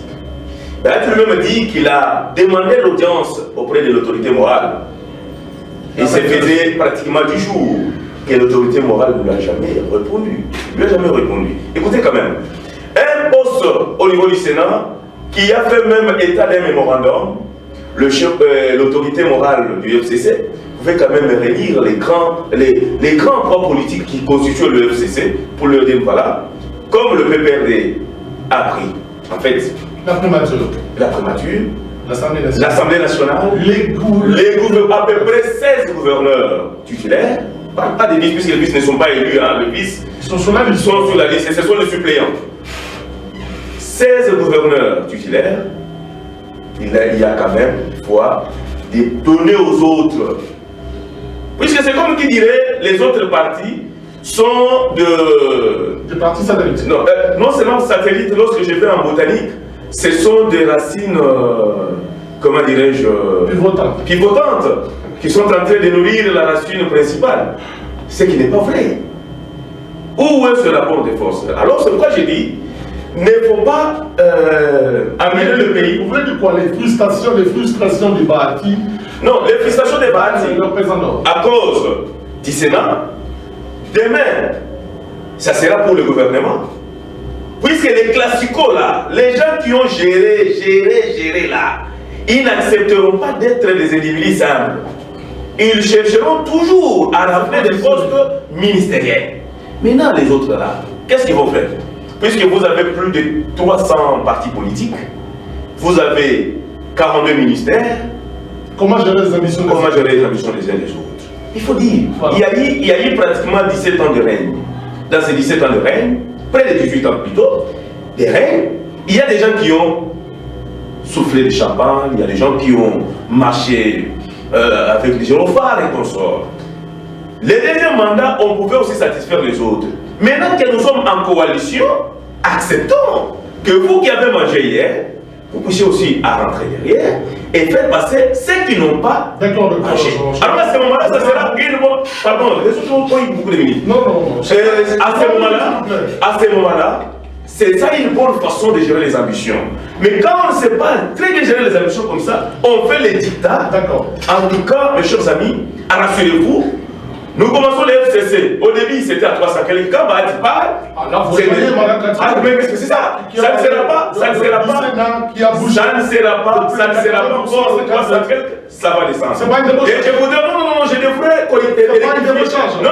Bahati lui-même dit qu'il a demandé l'audience auprès de l'autorité morale. Et ça faisait pratiquement 10 jours que l'autorité morale ne lui a jamais répondu. Écoutez quand même, un poste au niveau du Sénat qui a fait même état d'un mémorandum, l'autorité morale du FCC pouvait quand même réunir les grands poids politiques qui constituent le FCC pour leur dire voilà, comme le PPRD a pris, en fait, la primature, l'Assemblée nationale, à peu près 16 gouverneurs titulaires, pas des vices, puisque les vices ne sont pas élus, hein, les vices sont sur la liste, ce sont les suppléants. 16 gouverneurs titulaires, il y a quand même foi de donner aux autres. Puisque c'est comme qui dirait, les autres partis sont des partis satellites. Non seulement satellites, lorsque je vais en botanique, ce sont des racines, comment dirais-je, pivotantes, qui sont en train de nourrir la racine principale. Ce qui n'est pas vrai. Où est ce rapport de force? Alors c'est pourquoi j'ai dit, il ne faut pas amener le pays. Vous voulez dire quoi? Les frustrations du Bahati Non, les frustrations des Bahati, à cause du Sénat, demain, ça sera pour le gouvernement. Puisque les classicos là, les gens qui ont géré là, ils n'accepteront pas d'être des individus simples. Ils chercheront toujours à remplir des postes ministériels. Maintenant, les autres là, qu'est-ce qu'ils vont faire? Puisque vous avez plus de 300 partis politiques, vous avez 42 ministères. Comment gérer les ambitions des uns des autres? Il faut dire, voilà. il y a eu pratiquement 17 ans de règne. Dans ces 17 ans de règne, près de 18 ans plutôt, de règne, il y a des gens qui ont soufflé du champagne, il y a des gens qui ont marché avec des gyrophares et consorts. Les deuxièmes mandats, on pouvait aussi satisfaire les autres. Maintenant que nous sommes en coalition, acceptons que vous qui avez mangé hier, vous puissiez aussi à rentrer derrière et faire passer ceux qui n'ont pas mangé. Alors à ce moment-là, ça sera une bonne... Pardon, les autres ont pris beaucoup de minutes. Non. À ce moment-là, c'est ça une bonne façon de gérer les ambitions. Mais quand on ne sait pas très bien gérer les ambitions comme ça, on fait les dictats. D'accord. En tout cas, mes chers amis, rassurez-vous, nous commençons les FCC. Au début, c'était à 300 quelques. Quand Bahati parle, mais c'est ça. Ça ne sera pas encore 300 quelques. Ça va descendre. Et je vous dis, non, je devrais corriger. Non,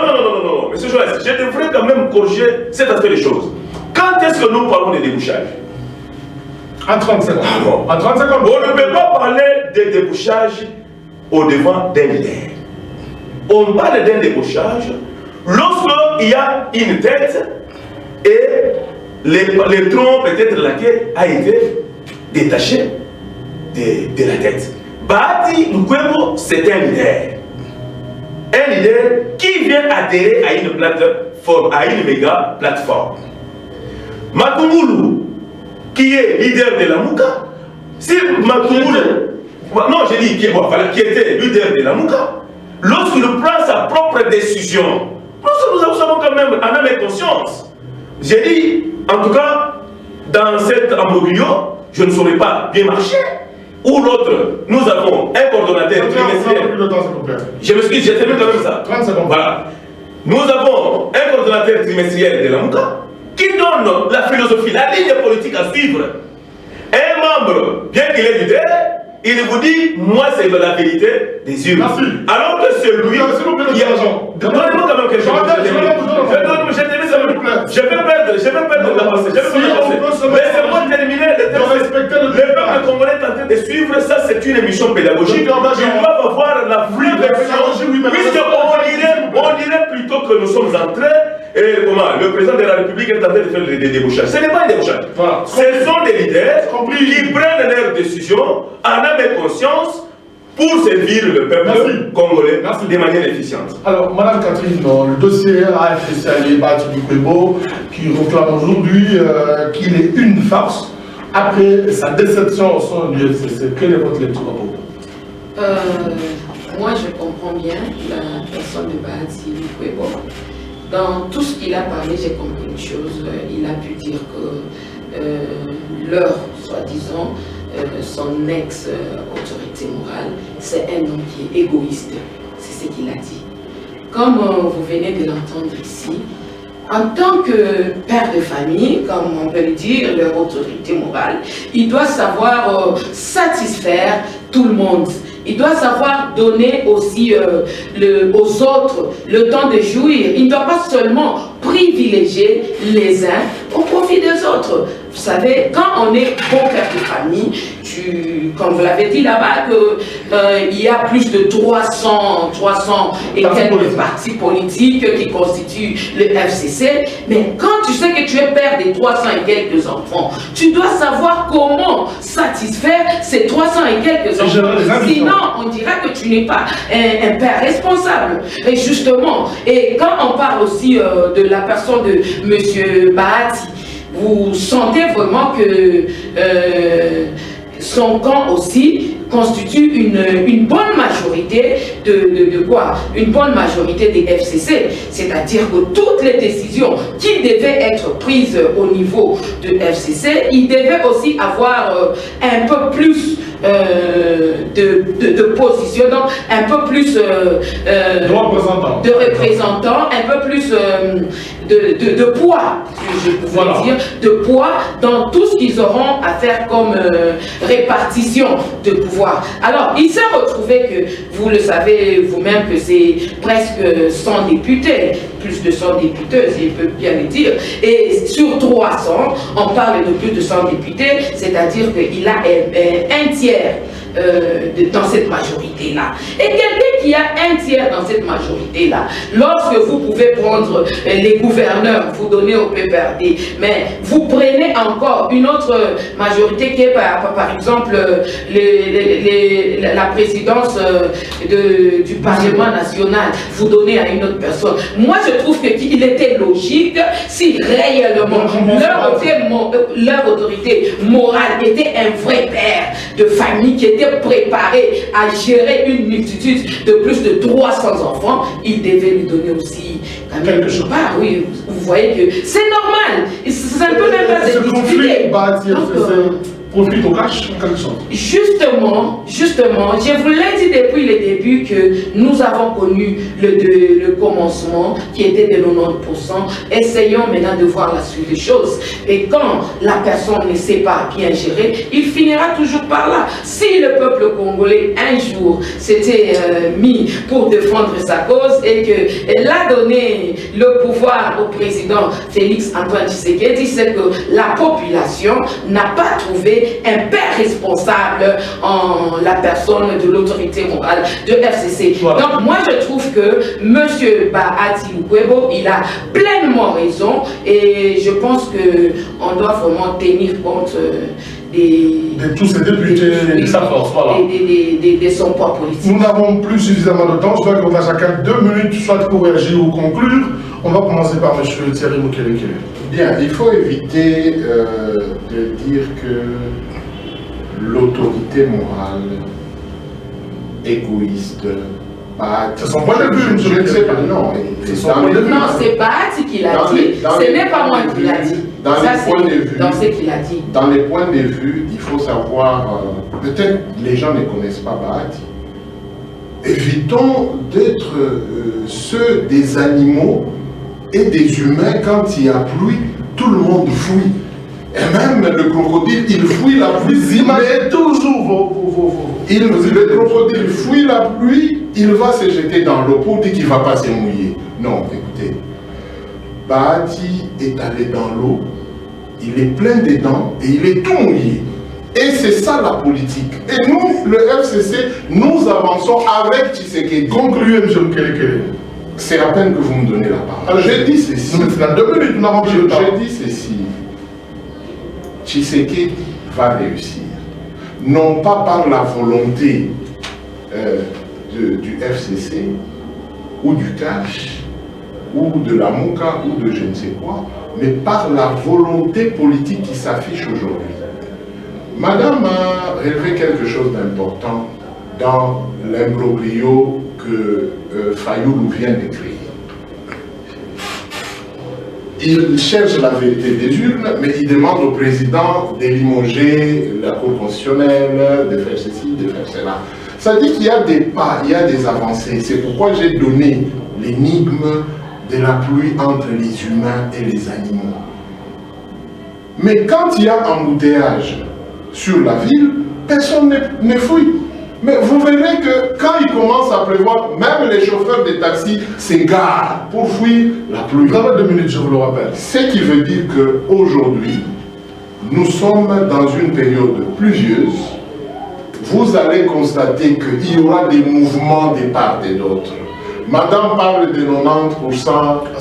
monsieur Joël, je devrais quand même corriger cet aspect des choses. Quand est-ce que nous parlons de débouchage? En 30 secondes. En 30 secondes. On ne peut pas parler de débouchage au devant d'un leader. On parle d'un débauchage lorsqu'il y a une tête et les troncs peut-être laquelle a été détaché de la tête. Bahati Lukwebo, c'est un leader. Un leader qui vient adhérer à une plateforme, à une méga plateforme. Matungulu, qui est leader de la Mouka, si Matungulu, non, j'ai dit qui était leader de la Mouka, lorsqu'il prend sa propre décision, nous avons quand même en âme et conscience. J'ai dit, en tout cas, dans cet embroglio, je ne saurais pas bien marcher. Ou l'autre, nous avons un coordonnateur trimestriel. Je m'excuse, j'ai terminé quand même ça. 30 secondes. Voilà. Nous avons un coordonnateur trimestriel de la Mouka qui donne la philosophie, la ligne politique à suivre. Un membre, bien qu'il est leader, il vous dit, moi c'est de la vérité des urnes. Merci. Alors que c'est lui qui a... Donnez-moi quand même quelque chose. Je vais perdre la pensée. Laissez-moi terminer le peuple congolais est en train de suivre, ça c'est une émission pédagogique. Ils doivent avoir la vraie version. Puisqu'on dirait plutôt que nous sommes en train, et comment le président de la République est en train de faire des débauchages. Ce n'est pas un débauchage. Voilà. Ce sont des leaders qui prennent leurs décisions en âme et conscience pour servir le peuple congolais de manière efficiente. Alors, Madame Catherine, le dossier AFC allié Bahati Lukwebo qui réclame aujourd'hui qu'il est une farce après sa déception au sein du FCC. Quelle est votre lecture à propos? Moi, je comprends bien la personne de Bahati Lukwebo. Dans tout ce qu'il a parlé, j'ai compris une chose. Il a pu dire que leur, soi-disant, son ex-autorité morale, c'est un homme qui est égoïste. C'est ce qu'il a dit. Comme vous venez de l'entendre ici, en tant que père de famille, comme on peut le dire, leur autorité morale, il doit savoir satisfaire tout le monde. Il doit savoir donner aussi aux autres le temps de jouir. Il ne doit pas seulement privilégier les uns au profit des autres. Vous savez, quand on est bon père de famille, comme vous l'avez dit là-bas, il y a plus de 300 et quelques partis politiques qui constituent le FCC. Mais quand tu sais que tu es père des 300 et quelques enfants, tu dois savoir comment satisfaire ces 300 et quelques enfants. Sinon, on dira que tu n'es pas un père responsable. Et justement, et quand on parle aussi de la personne de M. Bahati, vous sentez vraiment que son camp aussi constitue une bonne majorité de quoi? Une bonne majorité des FCC. C'est-à-dire que toutes les décisions qui devaient être prises au niveau de FCC, ils devaient aussi avoir un peu plus de position, donc un peu plus de représentants, un peu plus de poids, je pourrais dire, de poids dans tout ce qu'ils auront à faire comme répartition de pouvoir. Alors, il s'est retrouvé que, vous le savez vous-même, que c'est presque 100 députés, plus de 100 députés, si je peux bien le dire, et sur 300, on parle de plus de 100 députés, c'est-à-dire qu'il a un tiers dans cette majorité-là. Et quelqu'un qui a un tiers dans cette majorité-là, lorsque vous pouvez prendre les gouverneurs, vous donnez au PPRD, mais vous prenez encore une autre majorité qui est par exemple la présidence du Parlement national, vous donnez à une autre personne. Moi, je trouve qu'il était logique si réellement leur autorité morale était un vrai père de famille qui était préparé à gérer une multitude de plus de 300 enfants, il devait lui donner aussi quand même quelque chose. Oui, vous voyez que c'est normal. C'est un peu même pas de discuter. Profite au cash, en quelque sorte. Justement, je vous l'ai dit depuis le début que nous avons connu le commencement qui était de 90%. Essayons maintenant de voir la suite des choses. Et quand la personne ne sait pas bien gérer, il finira toujours par là. Si le peuple congolais, un jour, s'était mis pour défendre sa cause et qu'elle a donné le pouvoir au président Félix Antoine Tshisekedi, c'est que la population n'a pas trouvé un père responsable en la personne de l'autorité morale de FCC. Voilà. Donc moi je trouve que M. Bahati Lukwebo, il a pleinement raison et je pense qu'on doit vraiment tenir compte de tous ces députés, de sa force, voilà. De son poids politique. Nous n'avons plus suffisamment de temps, je dois qu'on a chacun 2 minutes, soit pour réagir ou conclure. On va commencer par M. Thierry Mukeleke. Bien, il faut éviter de dire que l'autorité morale, égoïste, c'est son point de vue, je ne sais pas, non. Non, c'est Bahati qui l'a dit, ce n'est pas moi qui l'a dit. Dans ce qu'il a dit. Dans les points de vue, il faut savoir, peut-être les gens ne connaissent pas Bahati. Évitons d'être ceux des animaux et des humains. Quand il y a pluie, tout le monde fuit. Et même le crocodile, il fuit la pluie. Imaginez toujours le crocodile fuit la pluie, il va se jeter dans l'eau pour dire qu'il ne va pas se mouiller. Non, écoutez, Bahati est allé dans l'eau, il est plein de dents et il est tout mouillé. Et c'est ça la politique. Et nous, le FCC, nous avançons avec Tshisekedi. Concluez, M. Mukeleke. C'est à peine que vous me donnez la parole. Alors, j'ai dit ceci. Dans 2 minutes, nous n'avons plus de temps. J'ai dit ceci. Tshisekedi va réussir. Non pas par la volonté du FCC, ou du cash, ou de la MOCA, ou de je ne sais quoi, mais par la volonté politique qui s'affiche aujourd'hui. Madame a relevé quelque chose d'important dans l'imbroglio que Fayoulou vient de créer. Il cherche la vérité des urnes, mais il demande au président de limoger la Cour constitutionnelle, de faire ceci, de faire cela. Ça dit qu'il y a des pas, il y a des avancées. C'est pourquoi j'ai donné l'énigme de la pluie entre les humains et les animaux. Mais quand il y a embouteillage sur la ville, personne ne fouille. Mais vous verrez que quand il commence à pleuvoir, même les chauffeurs de taxi s'égarent pour fuir la pluie. Vous avez 2 minutes, je vous le rappelle. Ce qui veut dire qu'aujourd'hui, nous sommes dans une période pluvieuse. Vous allez constater qu'il y aura des mouvements de part et d'autre. Madame parle de 90%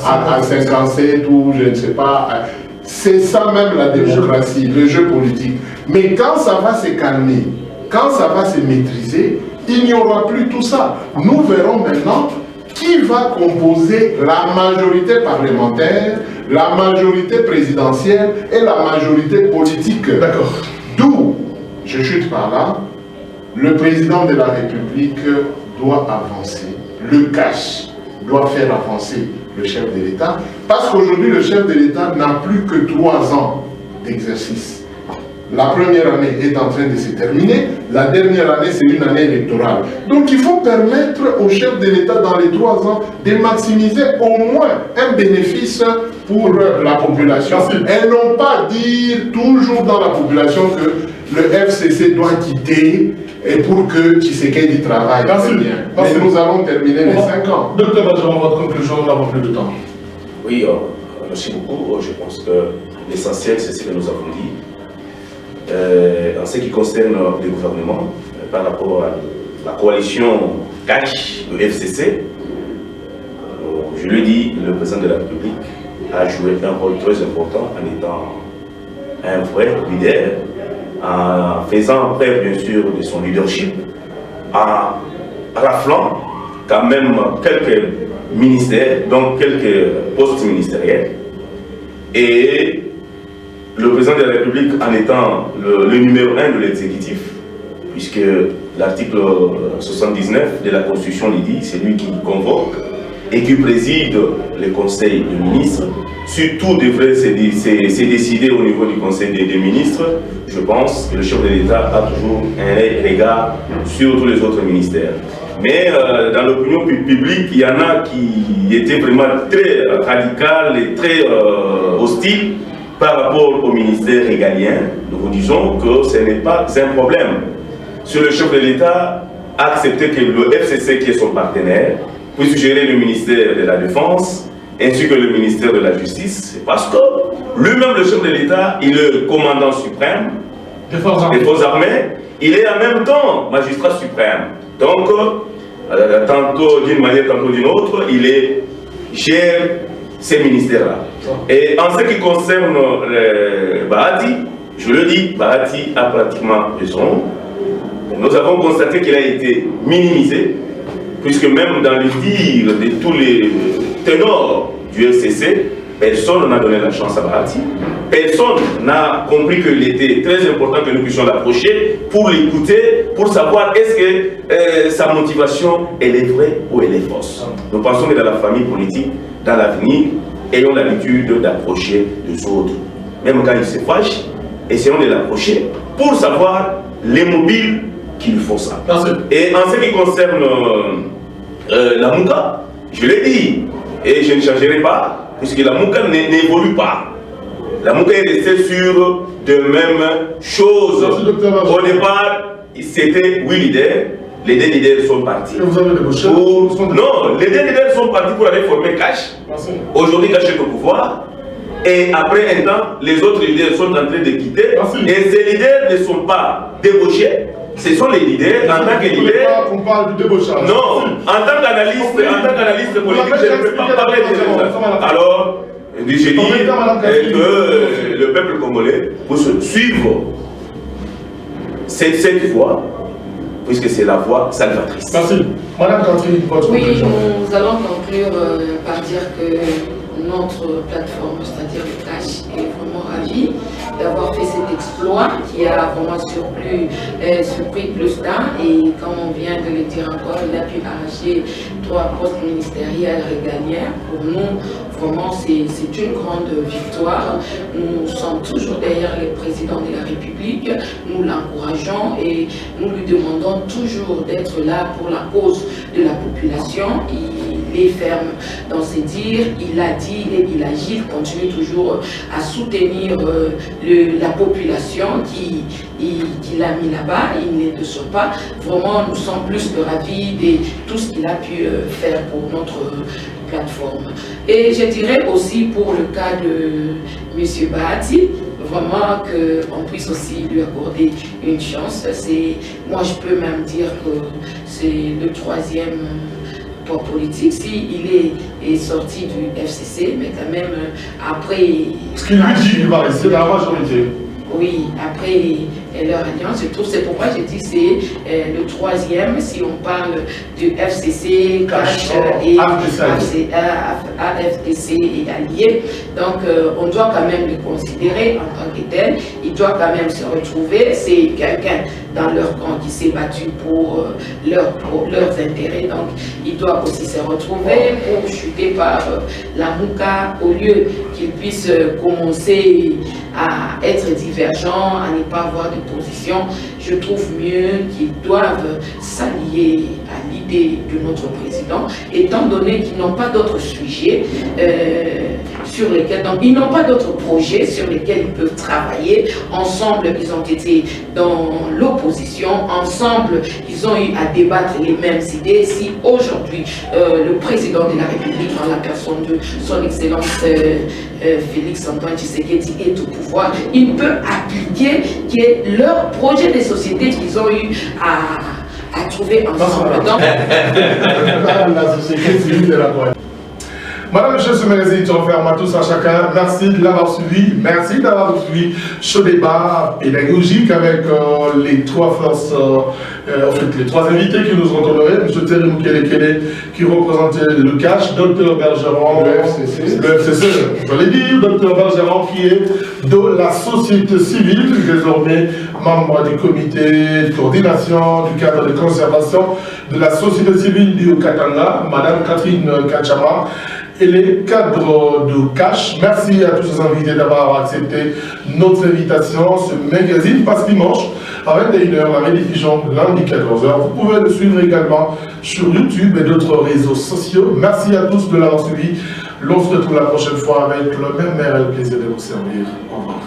à 57 ou je ne sais pas. C'est ça même la démocratie, le jeu politique. Mais quand ça va se calmer, quand ça va se maîtriser, il n'y aura plus tout ça. Nous verrons maintenant qui va composer la majorité parlementaire, la majorité présidentielle et la majorité politique. D'accord. D'où, je chute par là, le président de la République doit avancer. Le cash doit faire avancer le chef de l'État, parce qu'aujourd'hui le chef de l'État n'a plus que 3 ans d'exercice. La première année est en train de se terminer, la dernière année c'est une année électorale. Donc il faut permettre au chef de l'État dans les 3 ans de maximiser au moins un bénéfice pour la population. Et non pas dire toujours dans la population que le FCC doit quitter et pour que Tshisekedi travaille. Merci. Bien. Mais nous allons terminer les 5 ans. Docteur Benjamin, votre conclusion, nous n'avons plus de temps. Oui, merci beaucoup. Je pense que l'essentiel, c'est ce que nous avons dit. En ce qui concerne le gouvernement, par rapport à la coalition CACH, le FCC, je le dis, le président de la République a joué un rôle très important en étant un vrai leader, en faisant preuve bien sûr de son leadership, en raflant quand même quelques ministères, donc quelques postes ministériels. Et le président de la République en étant le numéro 1 de l'exécutif, puisque l'article 79 de la Constitution le dit, c'est lui qui convoque et qui préside le Conseil des ministres. Surtout devrait se décider au niveau du Conseil des ministres. Je pense que le chef de l'État a toujours un regard sur tous les autres ministères. Mais dans l'opinion publique, il y en a qui étaient vraiment très radicales et très hostiles par rapport au ministère régalien. Nous vous disons que ce n'est pas un problème. Si le chef de l'État a accepté que le FCC, qui est son partenaire, puisse gérer le ministère de la Défense ainsi que le ministère de la Justice, c'est parce que lui-même, le chef de l'État, il est le commandant suprême des forces armées, il est en même temps magistrat suprême. Donc, tantôt d'une manière, tantôt d'une autre, il gère ces ministères-là. Et en ce qui concerne Bahati, je le dis, Bahati a pratiquement raison. Nous avons constaté qu'il a été minimisé, puisque même dans les dires de tous les ténors du FCC, personne n'a donné la chance à Bahati. Personne n'a compris qu'il était très important que nous puissions l'approcher pour l'écouter, pour savoir est-ce que sa motivation, elle est vraie ou elle est fausse. Nous pensons que dans la famille politique, dans l'avenir, ayons l'habitude d'approcher les autres. Même quand ils se fâchent, essayons de l'approcher pour savoir les mobiles qui lui font ça. Et en ce qui concerne la Mouka, je l'ai dit, et je ne changerai pas, puisque la Mouka n'évolue pas. La Mouka est restée sur de mêmes choses. Au départ, c'était 8 leaders. Les 2 leaders sont partis. Et vous avez débauché Non, les 2 leaders sont partis pour aller former Cash. Aujourd'hui, Cash est au pouvoir. Et après un temps, les autres leaders sont en train de quitter. Et ces leaders ne sont pas débauchés. Ce sont les leaders en tant que leaders. On parle du débauchage. Non, en tant qu'analyste politique, je ne peux pas parler de ça. Alors, je dis que le peuple congolais puisse suivre cette voie, puisque c'est la voie salvatrice. Merci. Madame Kantri, votre conclusion. Nous allons conclure par dire que notre plateforme, c'est-à-dire le Cash, est vraiment ravie d'avoir fait cet exploit qui a vraiment surpris plus d'un. Et comme on vient de le dire encore, il a pu arracher 3 postes ministériels régaliens. Pour nous, vraiment, c'est une grande victoire. Nous sommes toujours derrière le président de la République. Nous l'encourageons et nous lui demandons toujours d'être là pour la cause de la population. Il est ferme dans ses dires, il a dit et il agit, il continue toujours à soutenir la population qu'il a mis là-bas, il ne déçoit pas. Vraiment, nous sommes plus que ravis de tout ce qu'il a pu faire pour notre plateforme. Et je dirais aussi pour le cas de M. Bahati, vraiment qu'on puisse aussi lui accorder une chance. Moi, je peux même dire que c'est le 3e politique, s'il est sorti du FCC, mais quand même après... Ce qu'il lui dit, il va rester dans la majorité. Oui, après leur alliance, je trouve, c'est pourquoi j'ai dit c'est le 3e, si on parle du FCC, CACH et AFDC et alliés. Donc on doit quand même le considérer en tant que tel, il doit quand même se retrouver, c'est quelqu'un dans leur camp, qui s'est battu pour leurs intérêts. Donc, ils doivent aussi se retrouver pour chuter par la mouka, au lieu qu'ils puissent commencer à être divergents, à ne pas avoir de position. Je trouve mieux qu'ils doivent s'allier à l'idée de notre président, étant donné qu'ils n'ont pas d'autres sujets sur lesquels, donc ils n'ont pas d'autres projets sur lesquels ils peuvent travailler. Ensemble, ils ont été dans l'opposition, ensemble, ils ont eu à débattre les mêmes idées. Si aujourd'hui, le président de la République, en la personne de son Excellence Félix Antoine Tshisekedi est au pouvoir, il peut appliquer que leur projet de société qu'ils ont eu à trouver ensemble. Donc, la société civile de la Guadeloupe. Madame, Monsieur ce magazine, je referme à tous, à chacun. Merci de l'avoir suivi. Merci d'avoir suivi ce débat pédagogique avec les trois forces, en fait, les trois invités qui nous ont honorés. M. Terry Mukelekele, qui représentait le CACH, Dr Bergeron, le FCC, je l'ai dit, Dr Bergeron, qui est de la société civile, désormais membre du comité de coordination du cadre de conservation de la société civile du Katanga, Madame Catherine Kachama, et les cadres de CACH. Merci à tous les invités d'avoir accepté notre invitation. Ce magazine passe dimanche à 21h, la rediffusion lundi 14h. Vous pouvez le suivre également sur YouTube et d'autres réseaux sociaux. Merci à tous de l'avoir suivi. L'on se retrouve la prochaine fois avec le même mère et le plaisir de vous servir. Au revoir.